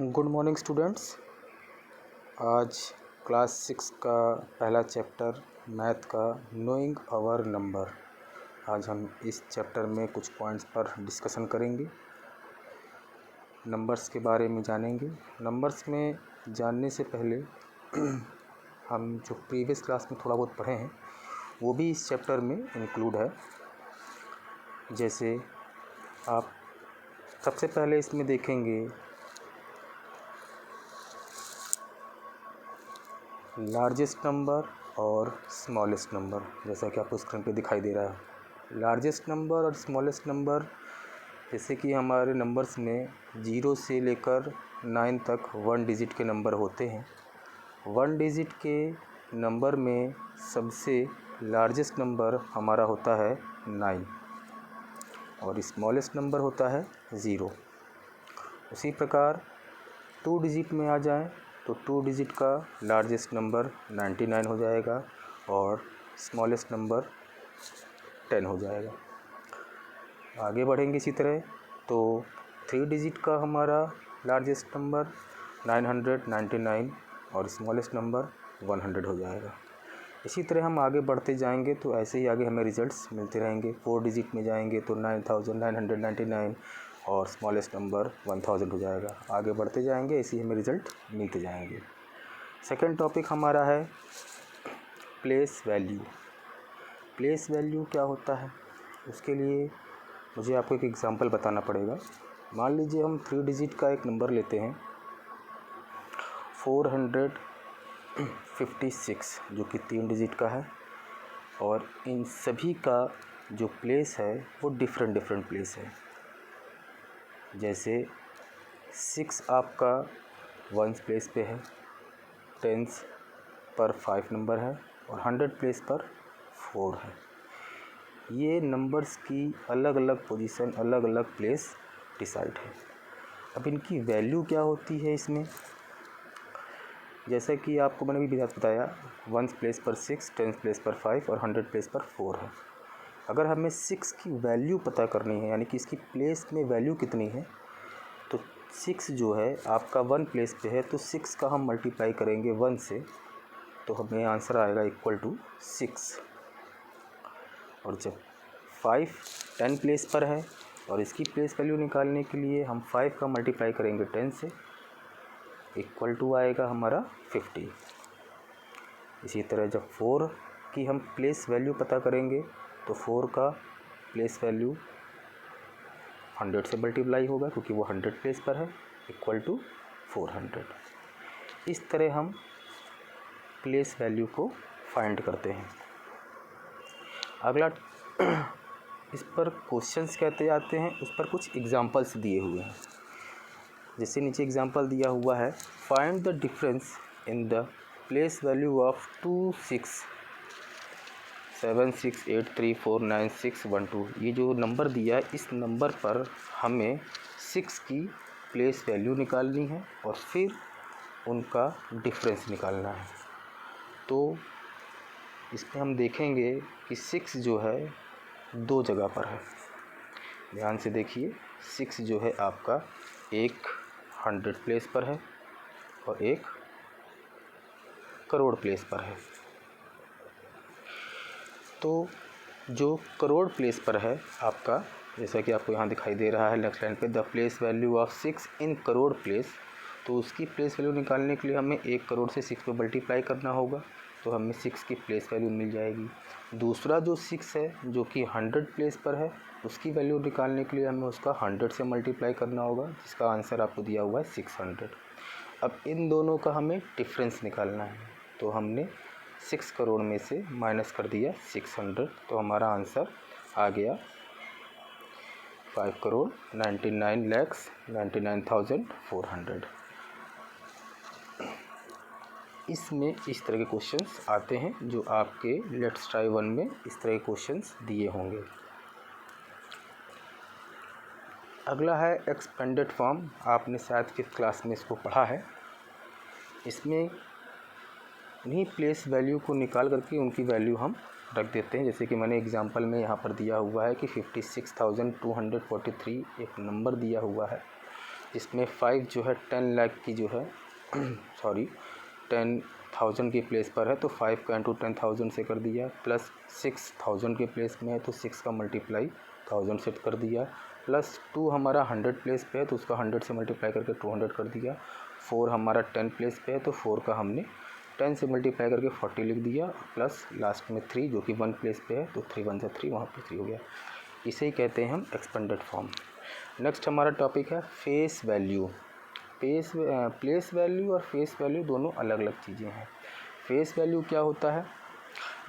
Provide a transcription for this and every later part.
Good morning students. आज class 6 का पहला चैप्टर मैथ का नोइंग आवर नंबर। आज हम इस चैप्टर में कुछ पॉइंट्स पर डिस्कशन करेंगे, नंबर्स के बारे में जानेंगे। नंबर्स में जानने से पहले हम जो प्रीवियस क्लास में थोड़ा बहुत पढ़े हैं वो भी इस चैप्टर में इंक्लूड है। जैसे आप सबसे पहले इसमें देखेंगे लार्जेस्ट नंबर और स्मॉलेस्ट नंबर, जैसा कि आपको स्क्रीन पे दिखाई दे रहा है। लार्जेस्ट नंबर और स्मॉलेस्ट नंबर, जैसे कि हमारे नंबर्स में 0 से लेकर 9 तक 1 डिजिट के नंबर होते हैं। 1 डिजिट के नंबर में सबसे लार्जेस्ट नंबर हमारा होता है 9 और स्मॉलेस्ट नंबर होता है 0। उसी प्रकार 2 डिजिट में आ जाएं तो 2 डिजिट का लार्जेस्ट नंबर 99 हो जाएगा और स्मॉलेस्ट नंबर 10 हो जाएगा। आगे बढ़ेंगे इसी तरह तो 3 डिजिट का हमारा लार्जेस्ट नंबर 999 और स्मॉलेस्ट नंबर 100 हो जाएगा। इसी तरह हम आगे बढ़ते जाएंगे तो ऐसे ही आगे हमें रिजल्ट्स मिलते रहेंगे। 4 डिजिट में जाएंगे तो 9999 और स्मॉलेस्ट नंबर 1000 हो जाएगा। आगे बढ़ते जाएंगे, ऐसे ही हमें रिज़ल्ट मिलते जाएंगे। सेकंड टॉपिक हमारा है प्लेस वैल्यू। प्लेस वैल्यू क्या होता है, उसके लिए मुझे आपको एक एग्जांपल बताना पड़ेगा। मान लीजिए हम 3 डिजिट का एक नंबर लेते हैं 456, जो कि 3 डिजिट का है और इन सभी का जो प्लेस है वो डिफरेंट प्लेस है। जैसे 6 आपका 1 प्लेस पे है, 10 पर 5 नंबर है और 100 प्लेस पर 4 है। ये नंबर्स की अलग अलग पोजीशन, अलग अलग प्लेस डिसाइड है। अब इनकी वैल्यू क्या होती है इसमें, जैसा कि आपको मैंने भी बताया 1 प्लेस पर 6, 10 प्लेस पर 5 और 100 प्लेस पर 4 है। अगर हमें 6 की वैल्यू पता करनी है, यानी कि इसकी प्लेस में वैल्यू कितनी है, तो 6 जो है आपका 1 प्लेस पे है तो 6 का हम मल्टीप्लाई करेंगे 1 से तो हमें आंसर आएगा इक्वल टू 6। और जब 5 10 प्लेस पर है और इसकी प्लेस वैल्यू निकालने के लिए हम 5 का मल्टीप्लाई करेंगे 10 से, इक्वल टू आएगा हमारा 50। इसी तरह जब 4 की हम प्लेस वैल्यू पता करेंगे तो 4 का प्लेस वैल्यू 100 से मल्टीप्लाई होगा क्योंकि वो 100 प्लेस पर है, इक्वल टू 400। इस तरह हम प्लेस वैल्यू को फाइंड करते हैं। अगला इस पर क्वेश्चंस कहते जाते हैं, उस पर कुछ एग्जांपल्स दिए हुए हैं। जैसे नीचे एग्जांपल दिया हुआ है, find the difference in the place value of 2 6 7 6 8 3 4 9 6 1 2। ये जो नंबर दिया है इस नंबर पर हमें 6 की प्लेस वैल्यू निकालनी है और फिर उनका डिफरेंस निकालना है। तो इसमें हम देखेंगे कि 6 जो है 2 जगह पर है। ध्यान से देखिए, 6 जो है आपका एक 100 प्लेस पर है और एक करोड़ प्लेस पर है। तो जो करोड़ प्लेस पर है आपका, जैसा कि आपको यहाँ दिखाई दे रहा है नेक्स्ट लाइन पे, the place value of 6 in crore place, तो उसकी प्लेस वैल्यू निकालने के लिए हमें 1 करोड़ से 6 पे मल्टीप्लाई करना होगा तो हमें 6 की प्लेस वैल्यू मिल जाएगी। दूसरा जो 6 है जो कि 100 प्लेस पर है, उसकी वैल्यू निकालने के लिए हमें उसका 100 से मल्टीप्लाई करना होगा, जिसका आंसर आपको दिया हुआ है 600। अब इन दोनों का हमें डिफरेंस निकालना है, तो हमने 6 करोड़ में से माइनस कर दिया 600, तो हमारा आंसर आ गया 5 करोड़ 99,99,400। इसमें इस तरह के क्वेश्चंस आते हैं जो आपके लेट्स ट्राई 1 में इस तरह के क्वेश्चंस दिए होंगे। अगला है एक्सपेंडेड फॉर्म। आपने शायद 5th क्लास में इसको पढ़ा है। इसमें इन्हीं प्लेस वैल्यू को निकाल करके उनकी वैल्यू हम रख देते हैं। जैसे कि मैंने एग्जांपल में यहाँ पर दिया हुआ है कि 56,243 एक नंबर दिया हुआ है जिसमें 5 जो है 10 लाख की जो है सॉरी 10,000 की प्लेस पर है तो 5 का इंटू 10,000 से कर दिया, प्लस 6,000 के प्लेस में है तो 6 का मल्टीप्लाई 1000 से कर दिया, प्लस 2 हमारा 100 प्लेस पे है तो उसका 100 से मल्टीप्लाई करके 200 कर दिया, 4 हमारा 10 प्लेस पे है तो 4 का हमने 10 से मल्टीप्लाई करके 40 लिख दिया, प्लस लास्ट में 3 जो कि 1 प्लेस पे है तो 3 1 3 वहाँ पे 3 हो गया। इसे ही कहते हैं हम एक्सपेंडेड फॉर्म। नेक्स्ट हमारा टॉपिक है फेस वैल्यू। प्लेस वैल्यू और फेस वैल्यू दोनों अलग अलग चीज़ें हैं। फेस वैल्यू क्या होता है?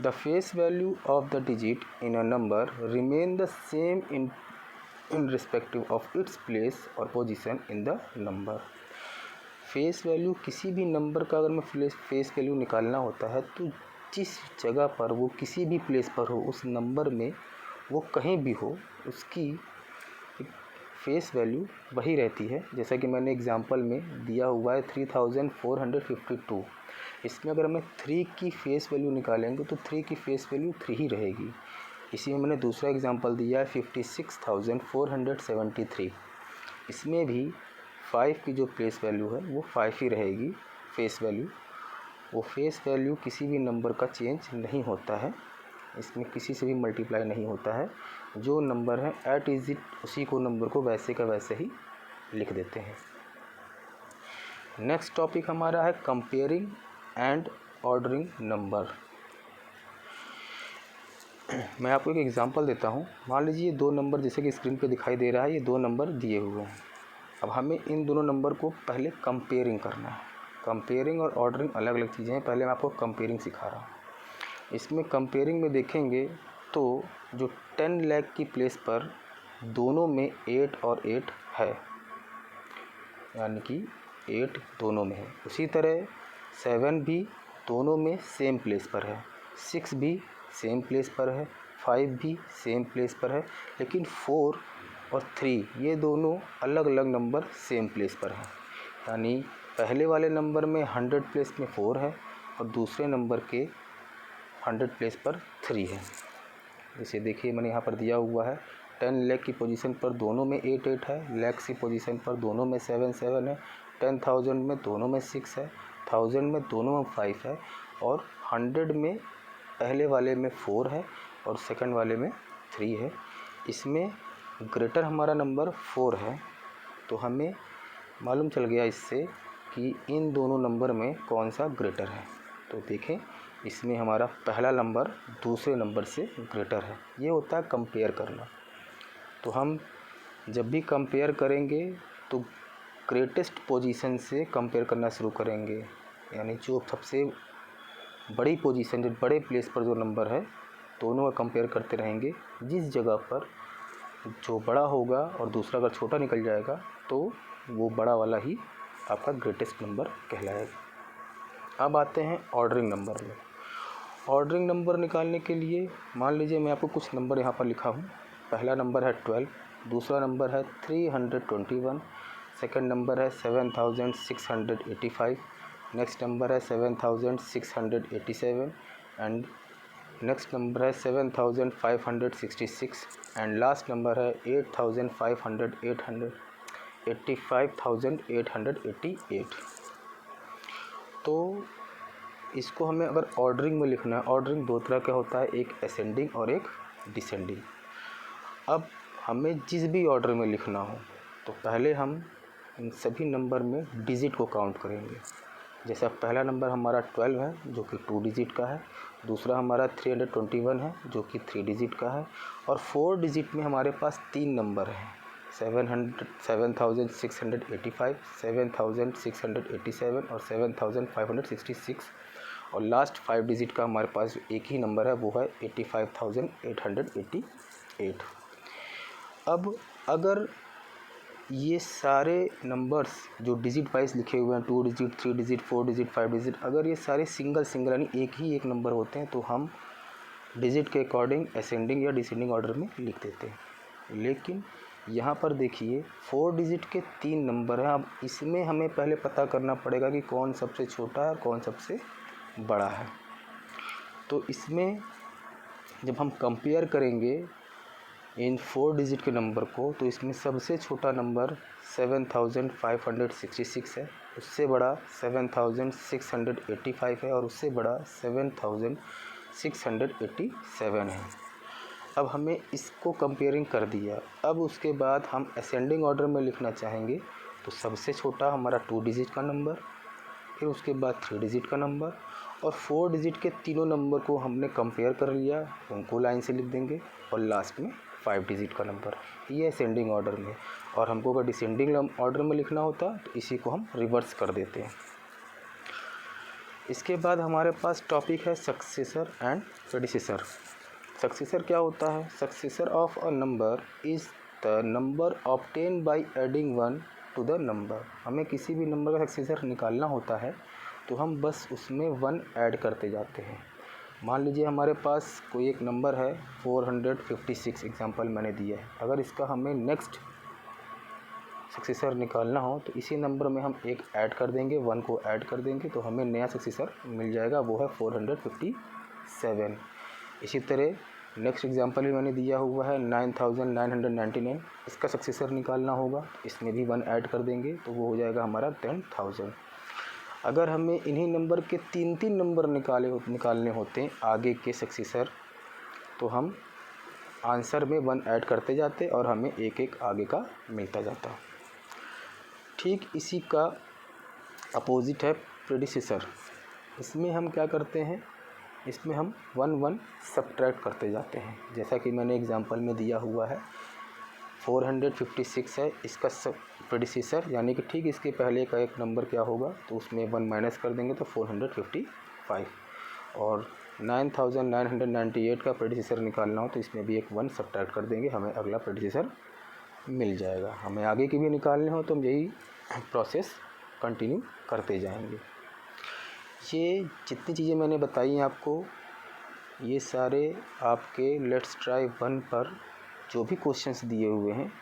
The face value of the digit in a number remain the same in respective of its place और position in the number. Face value किसी भी नंबर का अगर मैं फेस वैल्यू निकालना होता है तो जिस जगह पर वो किसी भी प्लेस पर हो उस नंबर में वो कहीं भी हो उसकी फेस वैल्यू वही रहती है। जैसा कि मैंने एग्जांपल में दिया हुआ है 3452, इसमें अगर हमें 3 की फेस वैल्यू निकालेंगे तो 3 की फेस वैल्यू 3 ही रहेगी। इसी में मैंने दूसरा एग्जांपल दिया है 56,473, इसमें भी 5 की जो प्लेस वैल्यू है वो 5 ही रहेगी फेस वैल्यू। वो फेस वैल्यू किसी भी नंबर का चेंज नहीं होता है, इसमें किसी से भी मल्टीप्लाई नहीं होता है। जो नंबर है एट इज इट उसी को नंबर को वैसे का वैसे ही लिख देते हैं। नेक्स्ट टॉपिक हमारा है कंपेयरिंग एंड ऑर्डरिंग नंबर। मैं आपको एक एग्जांपल देता हूँ। मान लीजिए ये 2 नंबर जैसे कि स्क्रीन पे दिखाई दे रहा है, ये 2 नंबर दिए हुए हैं। अब हमें इन दोनों नंबर को पहले कंपेयरिंग करना है। कंपेयरिंग और ऑर्डरिंग अलग अलग चीज़ें हैं, पहले मैं आपको कंपेयरिंग सिखा रहा हूँ। इसमें कंपेयरिंग में देखेंगे तो जो 10 लाख की प्लेस पर दोनों में 8 और 8 है, यानी कि 8 दोनों में है। उसी तरह 7 भी दोनों में सेम प्लेस पर है, 6 भी सेम प्लेस पर है, 5 भी सेम प्लेस पर है, लेकिन 4 और 3 ये दोनों अलग अलग नंबर सेम प्लेस पर हैं। यानी पहले वाले नंबर में 100 प्लेस में 4 है और दूसरे नंबर के 100 प्लेस पर 3 है। जैसे देखिए मैंने यहाँ पर दिया हुआ है 10 लाख की पोजीशन पर दोनों में 8 8 है, लाख की पोजीशन पर दोनों में 7 7 है, 10,000 में दोनों में 6 है, 1000 में दोनों में 5 है और 100 में पहले वाले में 4 है और सेकंड वाले में 3 है। इसमें ग्रेटर हमारा नंबर 4 है, तो हमें मालूम चल गया इससे कि इन दोनों नंबर में कौन सा ग्रेटर है। तो देखें इसमें हमारा पहला नंबर दूसरे नंबर से ग्रेटर है। ये होता है कंपेयर करना। तो हम जब भी कंपेयर करेंगे तो ग्रेटेस्ट पोजीशन से कंपेयर करना शुरू करेंगे, यानी जो सबसे बड़ी पोजीशन, जो बड़े प्लेस पर जो नंबर है दोनों का कंपेयर करते रहेंगे। जिस जगह पर जो बड़ा होगा और दूसरा अगर छोटा निकल जाएगा तो वो बड़ा वाला ही आपका ग्रेटेस्ट नंबर कहलाएगा। अब आते हैं ऑर्डरिंग नंबर में। ऑर्डरिंग नंबर निकालने के लिए मान लीजिए मैं आपको कुछ नंबर यहाँ पर लिखा हूँ। पहला नंबर है 12, दूसरा नंबर है 321, सेकंड नंबर है 7685, नेक्स्ट नंबर है 7687 एंड नेक्स्ट नंबर है 7566 एंड लास्ट नंबर है 85,888। तो इसको हमें अगर ऑर्डरिंग में लिखना है, ऑर्डरिंग 2 तरह का होता है, एक असेंडिंग और एक डिसेंडिंग। अब हमें जिस भी ऑर्डर में लिखना हो तो पहले हम इन सभी नंबर में डिजिट को काउंट करेंगे। जैसा पहला नंबर हमारा 12 है जो कि 2 डिजिट का है, दूसरा हमारा 321 है जो कि 3 डिजिट का है और 4 डिजिट में हमारे पास 3 नंबर हैं 7685, 7687 और 7566 और लास्ट 5 डिजिट का हमारे पास एक ही नंबर है, वो है 85,888। अब अगर ये सारे नंबर्स जो डिजिट वाइज लिखे हुए हैं 2 डिजिट, 3 डिजिट, 4 डिजिट, 5 डिजिट, अगर ये सारे सिंगल यानी एक नंबर होते हैं तो हम डिजिट के अकॉर्डिंग असेंडिंग या डिसेंडिंग ऑर्डर में लिख देते हैं। लेकिन यहाँ पर देखिए 4 डिजिट के 3 नंबर हैं। अब इसमें हमें पहले पता करना पड़ेगा कि कौन सबसे छोटा है और कौन सबसे बड़ा है। तो इसमें जब हम कंपेयर करेंगे इन 4 डिजिट के नंबर को, तो इसमें सबसे छोटा नंबर 7566 है, उससे बड़ा 7685 है और उससे बड़ा 7687 है। अब हमें इसको कंपेयरिंग कर दिया। अब उसके बाद हम असेंडिंग ऑर्डर में लिखना चाहेंगे, तो सबसे छोटा हमारा 2 डिजिट का नंबर, फिर उसके बाद 3 डिजिट का नंबर और 4 डिजिट के तीनों नंबर को हमने कंपेयर कर लिया, उनको लाइन से लिख देंगे और लास्ट में 5 डिजिट का नंबर। ये असेंडिंग ऑर्डर में। और हमको अगर डिसेंडिंग ऑर्डर में लिखना होता तो इसी को हम रिवर्स कर देते हैं। इसके बाद हमारे पास टॉपिक है सक्सेसर एंड प्रेडिसेसर। सक्सेसर क्या होता है? Successor of a number is the number obtain by adding 1 to the number. हमें किसी भी नंबर का सक्सेसर निकालना होता है तो हम बस उसमें 1 ऐड करते जाते हैं। मान लीजिए हमारे पास कोई एक नंबर है 456, एग्जांपल मैंने दिया है। अगर इसका हमें नेक्स्ट सक्सेसर निकालना हो तो इसी नंबर में हम एक ऐड कर देंगे, 1 को ऐड कर देंगे तो हमें नया सक्सेसर मिल जाएगा, वो है 457। इसी तरह नेक्स्ट एग्जांपल भी मैंने दिया हुआ है 9999। इसका सक्सेसर निकालना होगा, इसमें भी 1 ऐड कर देंगे तो वो हो जाएगा हमारा 10,000। अगर हमें इन्हीं नंबर के 3 नंबर निकालने होते हैं आगे के सक्सेसर, तो हम आंसर में 1 ऐड करते जाते और हमें एक एक आगे का मिलता जाता। ठीक इसी का अपोजिट है प्रेडिसेसर। इसमें हम क्या करते हैं, इसमें हम 1 सब्ट्रैक्ट करते जाते हैं। जैसा कि मैंने एग्जांपल में दिया हुआ है 456 है इसका प्रेडिसेसर, यानी कि ठीक इसके पहले का एक नंबर क्या होगा तो उसमें 1 माइनस कर देंगे तो 455। और 9998 का प्रेडिसेसर निकालना हो तो इसमें भी एक 1 सब्ट्रैक्ट कर देंगे, हमें अगला प्रेडिसेसर मिल जाएगा। हमें आगे के भी निकालने हो तो हम यही प्रोसेस कंटिन्यू करते जाएंगे। ये जितनी चीज़ें मैंने बताई हैं आपको, ये सारे आपके लेट्स ट्राई 1 पर जो भी क्वेश्चंस दिए हुए हैं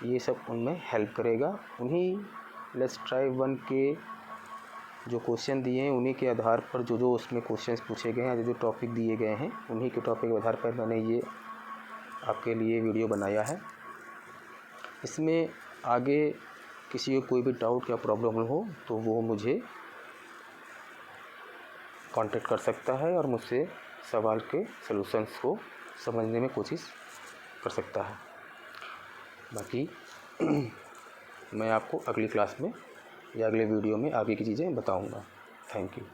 ये सब उनमें हेल्प करेगा। उन्हीं लेट्स ट्राई 1 के जो क्वेश्चन दिए हैं उन्हीं के आधार पर जो उसमें क्वेश्चंस पूछे गए हैं, जो टॉपिक दिए गए हैं उन्हीं के टॉपिक के आधार पर मैंने ये आपके लिए वीडियो बनाया है। इसमें आगे किसी को कोई भी डाउट या प्रॉब्लम हो तो वो मुझे कांटेक्ट कर सकता है और मुझसे सवाल के सलूशंस को समझने में कोशिश कर सकता है। बाकी मैं आपको अगली क्लास में या अगले वीडियो में आगे की चीज़ें बताऊंगा। Thank you.